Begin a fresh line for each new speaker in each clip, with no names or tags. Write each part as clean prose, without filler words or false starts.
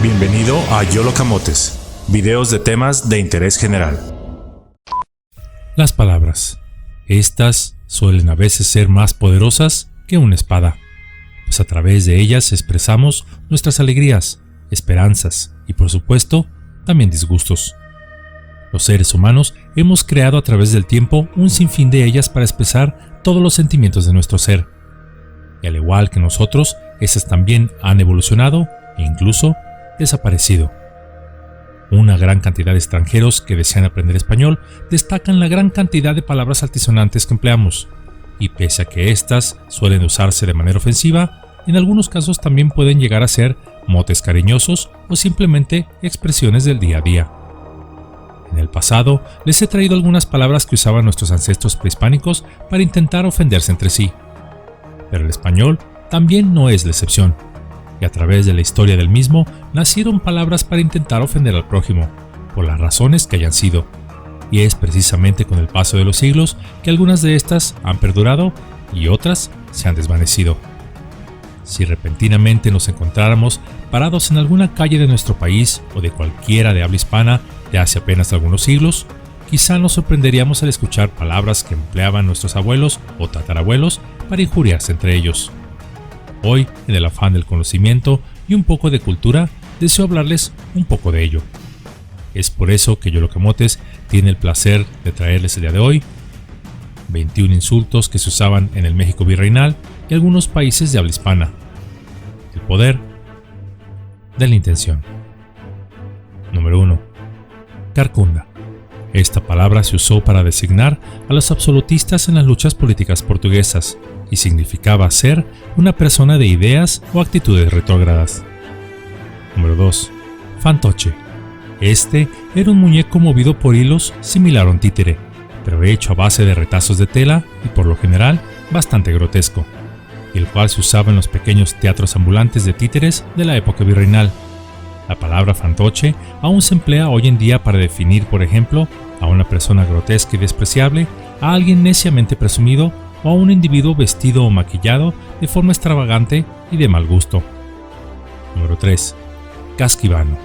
Bienvenido a YOLO Camotes, videos de temas de interés general.
Las palabras. Estas suelen a veces ser más poderosas que una espada, pues a través de ellas expresamos nuestras alegrías, esperanzas y, por supuesto, también disgustos. Los seres humanos hemos creado a través del tiempo un sinfín de ellas para expresar todos los sentimientos de nuestro ser. Y al igual que nosotros, estas también han evolucionado e incluso desaparecido. Una gran cantidad de extranjeros que desean aprender español destacan la gran cantidad de palabras altisonantes que empleamos, y pese a que éstas suelen usarse de manera ofensiva, en algunos casos también pueden llegar a ser motes cariñosos o simplemente expresiones del día a día. En el pasado les he traído algunas palabras que usaban nuestros ancestros prehispánicos para intentar ofenderse entre sí, pero el español también no es la excepción. Y a través de la historia del mismo nacieron palabras para intentar ofender al prójimo, por las razones que hayan sido. Y es precisamente con el paso de los siglos que algunas de estas han perdurado y otras se han desvanecido. Si repentinamente nos encontráramos parados en alguna calle de nuestro país o de cualquiera de habla hispana de hace apenas algunos siglos, quizá nos sorprenderíamos al escuchar palabras que empleaban nuestros abuelos o tatarabuelos para injuriarse entre ellos. Hoy, en el afán del conocimiento y un poco de cultura, deseo hablarles un poco de ello. Es por eso que YOLO Camotes tiene el placer de traerles el día de hoy 21 insultos que se usaban en el México virreinal y algunos países de habla hispana. El poder de la intención. Número 1. Carcunda. Esta palabra se usó para designar a los absolutistas en las luchas políticas portuguesas y significaba ser una persona de ideas o actitudes retrógradas. Número 2. Fantoche. Este era un muñeco movido por hilos similar a un títere, pero hecho a base de retazos de tela y por lo general bastante grotesco, y el cual se usaba en los pequeños teatros ambulantes de títeres de la época virreinal. La palabra fantoche aún se emplea hoy en día para definir, por ejemplo, a una persona grotesca y despreciable, a alguien neciamente presumido o a un individuo vestido o maquillado de forma extravagante y de mal gusto. Número 3. Casquivano.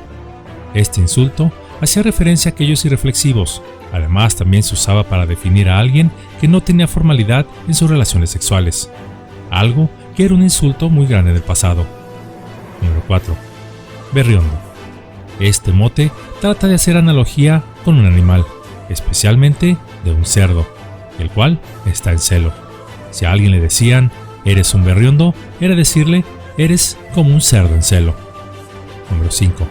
Este insulto hacía referencia a aquellos irreflexivos. Además, también se usaba para definir a alguien que no tenía formalidad en sus relaciones sexuales, algo que era un insulto muy grande del pasado. Número 4. Berriondo. Este mote trata de hacer analogía con un animal, especialmente de un cerdo, el cual está en celo. Si a alguien le decían, eres un berriondo, era decirle, eres como un cerdo en celo. Número 5.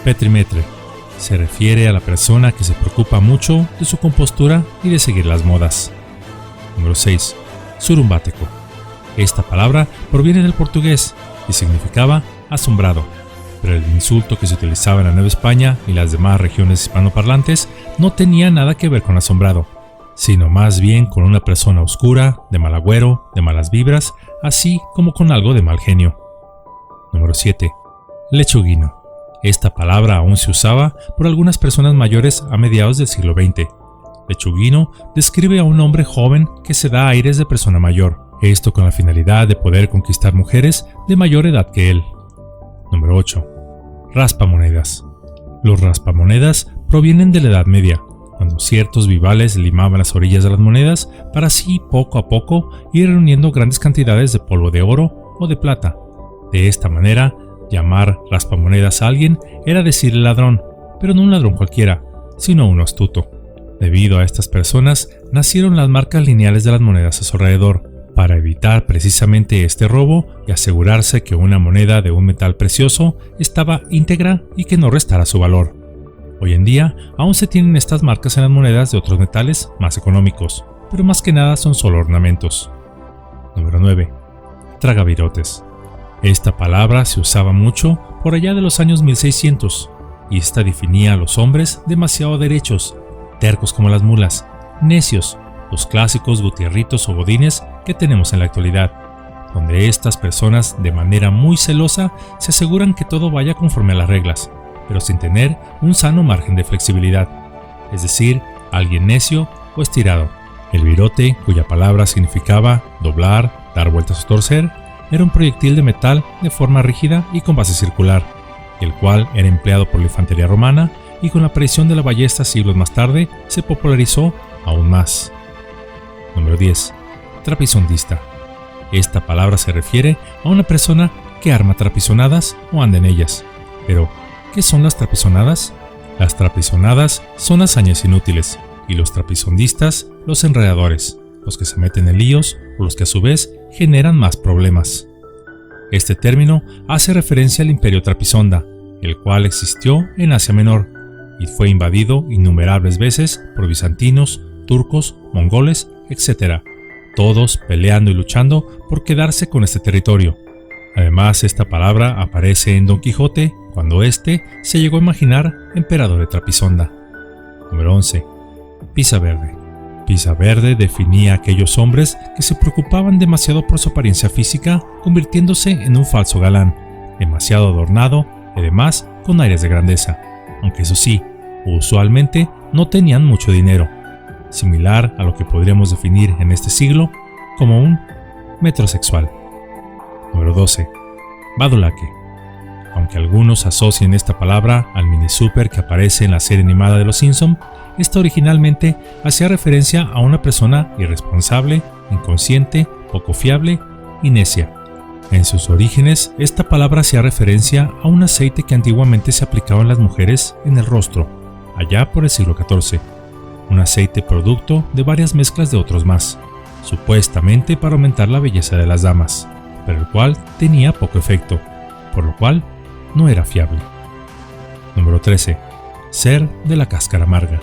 Petrimetre. Se refiere a la persona que se preocupa mucho de su compostura y de seguir las modas. Número 6. Surumbáteco. Esta palabra proviene del portugués y significaba asombrado, pero el insulto que se utilizaba en la Nueva España y las demás regiones hispanoparlantes no tenía nada que ver con asombrado, sino más bien con una persona oscura, de mal agüero, de malas vibras, así como con algo de mal genio. Número 7. Lechuguino. Esta palabra aún se usaba por algunas personas mayores a mediados del siglo XX. Lechuguino describe a un hombre joven que se da aires de persona mayor, esto con la finalidad de poder conquistar mujeres de mayor edad que él. Número 8. Raspamonedas. Los raspamonedas provienen de la Edad Media, cuando ciertos vivales limaban las orillas de las monedas para así poco a poco ir reuniendo grandes cantidades de polvo de oro o de plata. De esta manera, llamar raspamonedas a alguien era decirle ladrón, pero no un ladrón cualquiera, sino uno astuto. Debido a estas personas, nacieron las marcas lineales de las monedas a su alrededor, para evitar precisamente este robo y asegurarse que una moneda de un metal precioso estaba íntegra y que no restara su valor. Hoy en día aún se tienen estas marcas en las monedas de otros metales más económicos, pero más que nada son solo ornamentos. Número 9. Tragavirotes. Esta palabra se usaba mucho por allá de los años 1600 y esta definía a los hombres demasiado derechos, tercos como las mulas, necios, los clásicos gutierritos o godines que tenemos en la actualidad, donde estas personas de manera muy celosa se aseguran que todo vaya conforme a las reglas, pero sin tener un sano margen de flexibilidad, es decir, alguien necio o estirado. El virote, cuya palabra significaba doblar, dar vueltas o torcer, era un proyectil de metal de forma rígida y con base circular, el cual era empleado por la infantería romana y con la aparición de la ballesta siglos más tarde se popularizó aún más. Número 10. Trapisondista. Esta palabra se refiere a una persona que arma trapizonadas o anda en ellas. Pero, ¿qué son las trapizonadas? Las trapizonadas son hazañas inútiles y los trapisondistas, los enredadores, los que se meten en líos o los que a su vez generan más problemas. Este término hace referencia al Imperio Trapisonda, el cual existió en Asia Menor y fue invadido innumerables veces por bizantinos, turcos, mongoles, etc., todos peleando y luchando por quedarse con este territorio. Además, esta palabra aparece en Don Quijote cuando éste se llegó a imaginar emperador de Trapisonda. Número 11. Pisa Verde. Pisa Verde definía a aquellos hombres que se preocupaban demasiado por su apariencia física, convirtiéndose en un falso galán, demasiado adornado y además con aires de grandeza, aunque eso sí, usualmente no tenían mucho dinero, similar a lo que podríamos definir en este siglo como un metrosexual. Número 12. Badulaque. Aunque algunos asocien esta palabra al mini super que aparece en la serie animada de Los Simpson, esta originalmente hacía referencia a una persona irresponsable, inconsciente, poco fiable y necia. En sus orígenes, esta palabra hacía referencia a un aceite que antiguamente se aplicaba en las mujeres en el rostro, allá por el siglo XIV. Un aceite producto de varias mezclas de otros más, supuestamente para aumentar la belleza de las damas, pero el cual tenía poco efecto, por lo cual no era fiable. Número 13. Ser de la cáscara amarga.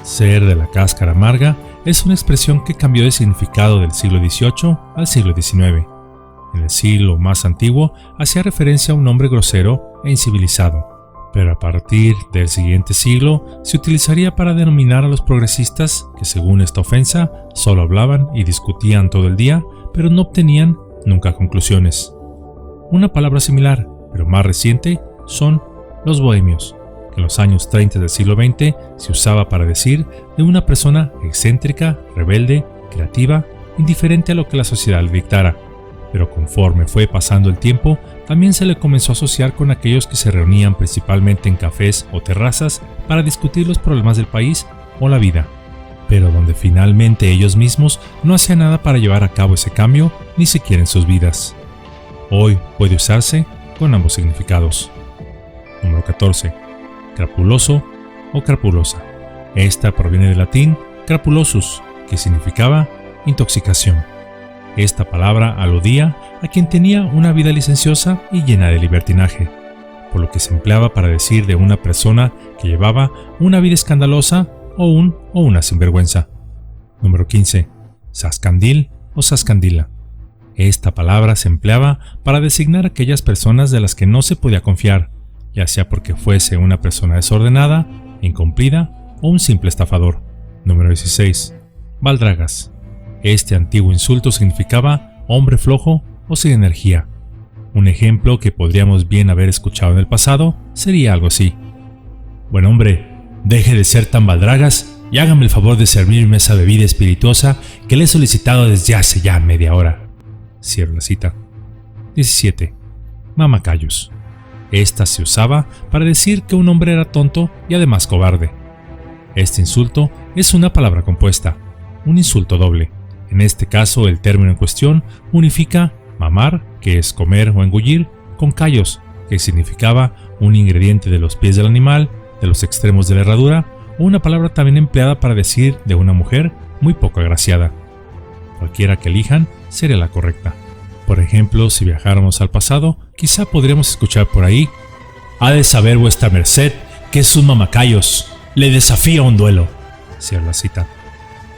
Ser de la cáscara amarga es una expresión que cambió de significado del siglo XVIII al siglo XIX. En el siglo más antiguo hacía referencia a un hombre grosero e incivilizado, pero a partir del siguiente siglo se utilizaría para denominar a los progresistas que, según esta ofensa, solo hablaban y discutían todo el día, pero no obtenían nunca conclusiones. Una palabra similar, pero más reciente, son los bohemios, que en los años 30 del siglo XX se usaba para decir de una persona excéntrica, rebelde, creativa, indiferente a lo que la sociedad le dictara. Pero conforme fue pasando el tiempo, también se le comenzó a asociar con aquellos que se reunían principalmente en cafés o terrazas para discutir los problemas del país o la vida, pero donde finalmente ellos mismos no hacían nada para llevar a cabo ese cambio, ni siquiera en sus vidas. Hoy puede usarse con ambos significados. Número 14. Crapuloso o crapulosa. Esta proviene del latín crapulosus, que significaba intoxicación. Esta palabra aludía a quien tenía una vida licenciosa y llena de libertinaje, por lo que se empleaba para decir de una persona que llevaba una vida escandalosa o una sinvergüenza. Número 15. Sascandil o sascandila. Esta palabra se empleaba para designar a aquellas personas de las que no se podía confiar, ya sea porque fuese una persona desordenada, incumplida o un simple estafador. Número 16. Baldragas. Este antiguo insulto significaba hombre flojo o sin energía. Un ejemplo que podríamos bien haber escuchado en el pasado sería algo así: buen hombre, deje de ser tan baldragas y hágame el favor de servirme esa bebida espirituosa que le he solicitado desde hace ya media hora. Cierro la cita. 17. Mamacayos. Esta se usaba para decir que un hombre era tonto y además cobarde. Este insulto es una palabra compuesta, un insulto doble. En este caso, el término en cuestión unifica mamar, que es comer o engullir, con callos, que significaba un ingrediente de los pies del animal, de los extremos de la herradura, o una palabra también empleada para decir de una mujer muy poco agraciada. Cualquiera que elijan sería la correcta. Por ejemplo, si viajáramos al pasado, quizá podríamos escuchar por ahí: ha de saber vuestra merced que es un mamacayos, le desafío a un duelo. Cierra la cita.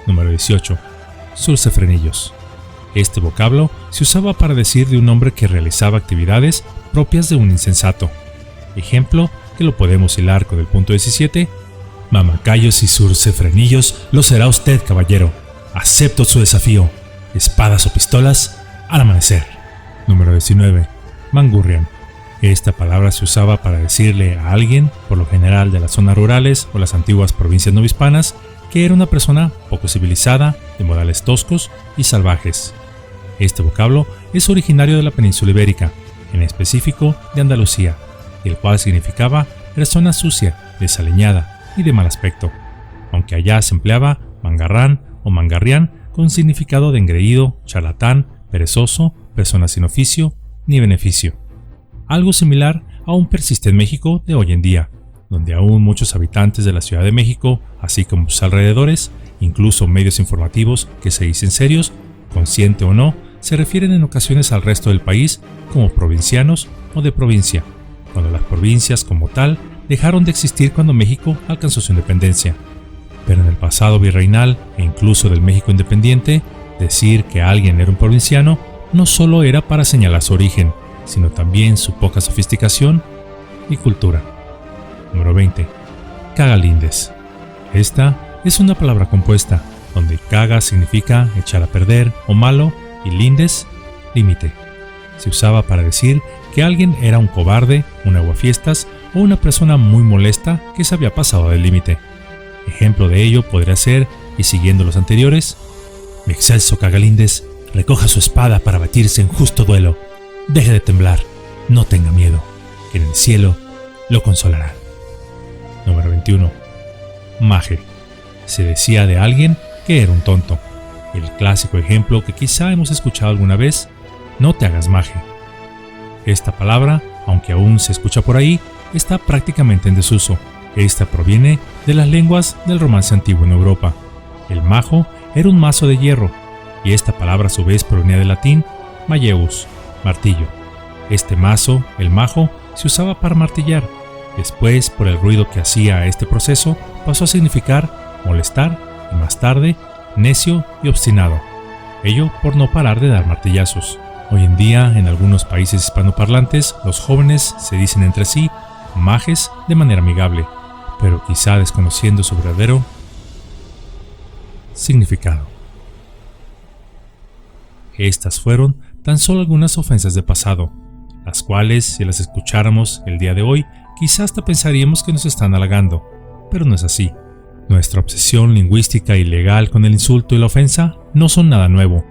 Número 18. Surcefrenillos. Este vocablo se usaba para decir de un hombre que realizaba actividades propias de un insensato. Ejemplo que lo podemos hilar con el punto 17. Mamacayos y surcefrenillos lo será usted, caballero. Acepto su desafío. Espadas o pistolas al amanecer. Número 19. Mangurrián. Esta palabra se usaba para decirle a alguien, por lo general de las zonas rurales o las antiguas provincias novohispanas, que era una persona poco civilizada, de modales toscos y salvajes. Este vocablo es originario de la península ibérica, en específico de Andalucía, el cual significaba persona sucia, desaliñada y de mal aspecto, aunque allá se empleaba mangarrán o mangarrián con significado de engreído, charlatán, perezoso, persona sin oficio ni beneficio. Algo similar aún persiste en México de hoy en día, donde aún muchos habitantes de la Ciudad de México, así como sus alrededores, incluso medios informativos que se dicen serios, consciente o no, se refieren en ocasiones al resto del país como provincianos o de provincia, cuando las provincias como tal dejaron de existir cuando México alcanzó su independencia. Pero en el pasado virreinal e incluso del México independiente, decir que alguien era un provinciano no solo era para señalar su origen, sino también su poca sofisticación y cultura. Número 20. Cagalindes. Esta es una palabra compuesta, donde caga significa echar a perder o malo y lindes, límite. Se usaba para decir que alguien era un cobarde, un aguafiestas o una persona muy molesta que se había pasado del límite. Ejemplo de ello podría ser, y siguiendo los anteriores: mi excelso Cagalindes recoja su espada para batirse en justo duelo. Deje de temblar, no tenga miedo, que en el cielo lo consolará. Número 21. Maje. Se decía de alguien que era un tonto. El clásico ejemplo que quizá hemos escuchado alguna vez: no te hagas maje. Esta palabra, aunque aún se escucha por ahí, está prácticamente en desuso. Esta proviene de las lenguas del romance antiguo en Europa. El majo era un mazo de hierro, y esta palabra a su vez provenía del latín majeus, martillo. Este mazo, el majo, se usaba para martillar. Después, por el ruido que hacía este proceso, pasó a significar molestar y más tarde necio y obstinado. Ello por no parar de dar martillazos. Hoy en día, en algunos países hispanoparlantes, los jóvenes se dicen entre sí majes de manera amigable, pero quizá desconociendo su verdadero significado. Estas fueron tan solo algunas ofensas de pasado, las cuales, si las escucháramos el día de hoy, quizá hasta pensaríamos que nos están halagando, pero no es así. Nuestra obsesión lingüística y legal con el insulto y la ofensa no son nada nuevo.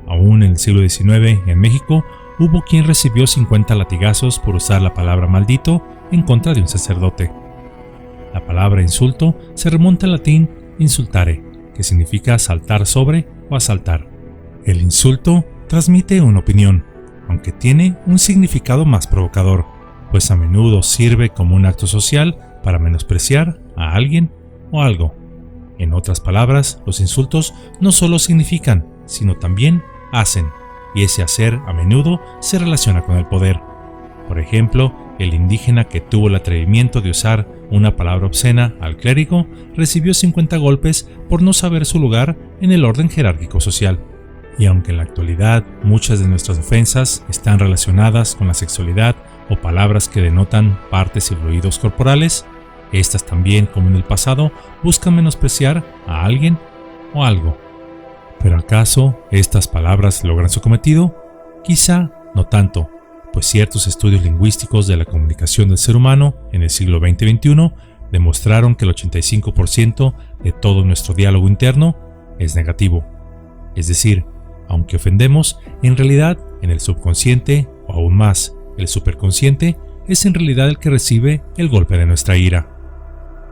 Aún en el siglo XIX, en México, hubo quien recibió 50 latigazos por usar la palabra maldito en contra de un sacerdote. La palabra insulto se remonta al latín insultare, que significa saltar sobre o asaltar. El insulto transmite una opinión, aunque tiene un significado más provocador, pues a menudo sirve como un acto social para menospreciar a alguien o algo. En otras palabras, los insultos no solo significan, sino también hacen, y ese hacer a menudo se relaciona con el poder. Por ejemplo, el indígena que tuvo el atrevimiento de usar una palabra obscena al clérigo recibió 50 golpes por no saber su lugar en el orden jerárquico social. Y aunque en la actualidad muchas de nuestras ofensas están relacionadas con la sexualidad o palabras que denotan partes y fluidos corporales, estas también, como en el pasado, buscan menospreciar a alguien o algo. ¿Pero acaso estas palabras logran su cometido? Quizá no tanto, pues ciertos estudios lingüísticos de la comunicación del ser humano en el siglo XX y XXI demostraron que el 85% de todo nuestro diálogo interno es negativo. Es decir, aunque ofendemos, en realidad en el subconsciente, o aún más, el superconsciente, es en realidad el que recibe el golpe de nuestra ira.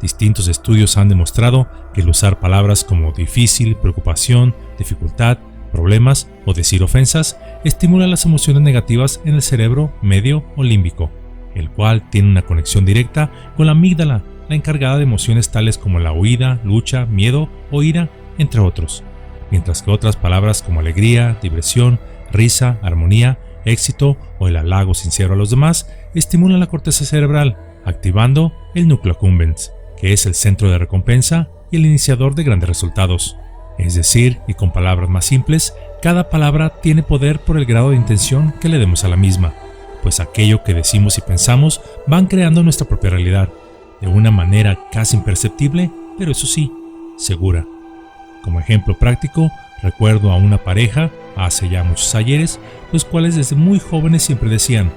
Distintos estudios han demostrado que el usar palabras como difícil, preocupación, dificultad, problemas o decir ofensas estimula las emociones negativas en el cerebro medio o límbico, el cual tiene una conexión directa con la amígdala, la encargada de emociones tales como la huida, lucha, miedo o ira, entre otros, mientras que otras palabras como alegría, diversión, risa, armonía, éxito o el halago sincero a los demás estimulan la corteza cerebral, activando el núcleo accumbens, que es el centro de recompensa y el iniciador de grandes resultados. Es decir, y con palabras más simples, cada palabra tiene poder por el grado de intención que le demos a la misma, pues aquello que decimos y pensamos van creando nuestra propia realidad, de una manera casi imperceptible, pero eso sí, segura. Como ejemplo práctico, recuerdo a una pareja, hace ya muchos ayeres, los cuales desde muy jóvenes siempre decían: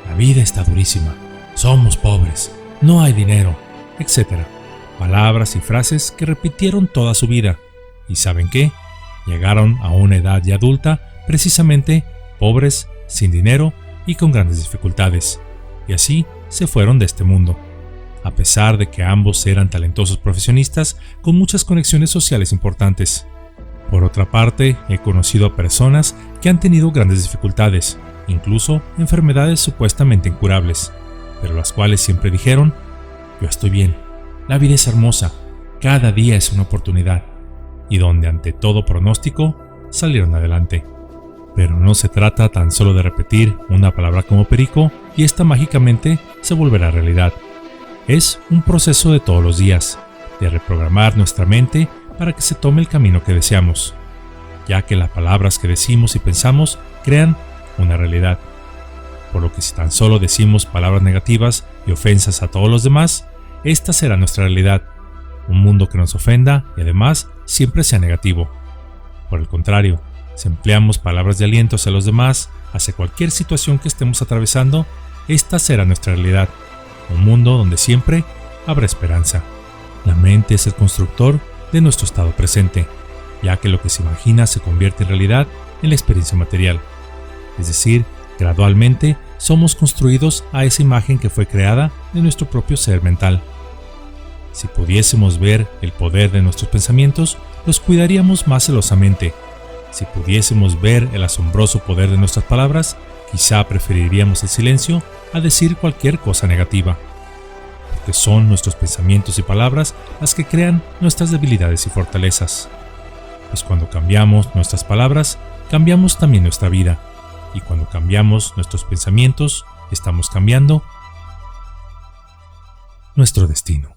la vida está durísima, somos pobres, no hay dinero, etc. Palabras y frases que repitieron toda su vida. ¿Y saben qué? Llegaron a una edad ya adulta, precisamente pobres, sin dinero y con grandes dificultades. Y así se fueron de este mundo, a pesar de que ambos eran talentosos profesionistas con muchas conexiones sociales importantes. Por otra parte, he conocido a personas que han tenido grandes dificultades, incluso enfermedades supuestamente incurables, pero las cuales siempre dijeron: yo estoy bien, la vida es hermosa, cada día es una oportunidad, y donde ante todo pronóstico salieron adelante. Pero no se trata tan solo de repetir una palabra como perico y esta mágicamente se volverá realidad. Es un proceso de todos los días, de reprogramar nuestra mente para que se tome el camino que deseamos, ya que las palabras que decimos y pensamos crean una realidad. Por lo que si tan solo decimos palabras negativas y ofensas a todos los demás, esta será nuestra realidad, un mundo que nos ofenda y además siempre sea negativo. Por el contrario, si empleamos palabras de aliento hacia los demás, hacia cualquier situación que estemos atravesando, esta será nuestra realidad, un mundo donde siempre habrá esperanza. La mente es el constructor de nuestro estado presente, ya que lo que se imagina se convierte en realidad en la experiencia material. Es decir, gradualmente somos construidos a esa imagen que fue creada de nuestro propio ser mental. Si pudiésemos ver el poder de nuestros pensamientos, los cuidaríamos más celosamente. Si pudiésemos ver el asombroso poder de nuestras palabras, quizá preferiríamos el silencio a decir cualquier cosa negativa. Porque son nuestros pensamientos y palabras las que crean nuestras debilidades y fortalezas. Pues cuando cambiamos nuestras palabras, cambiamos también nuestra vida. Y cuando cambiamos nuestros pensamientos, estamos cambiando nuestro destino.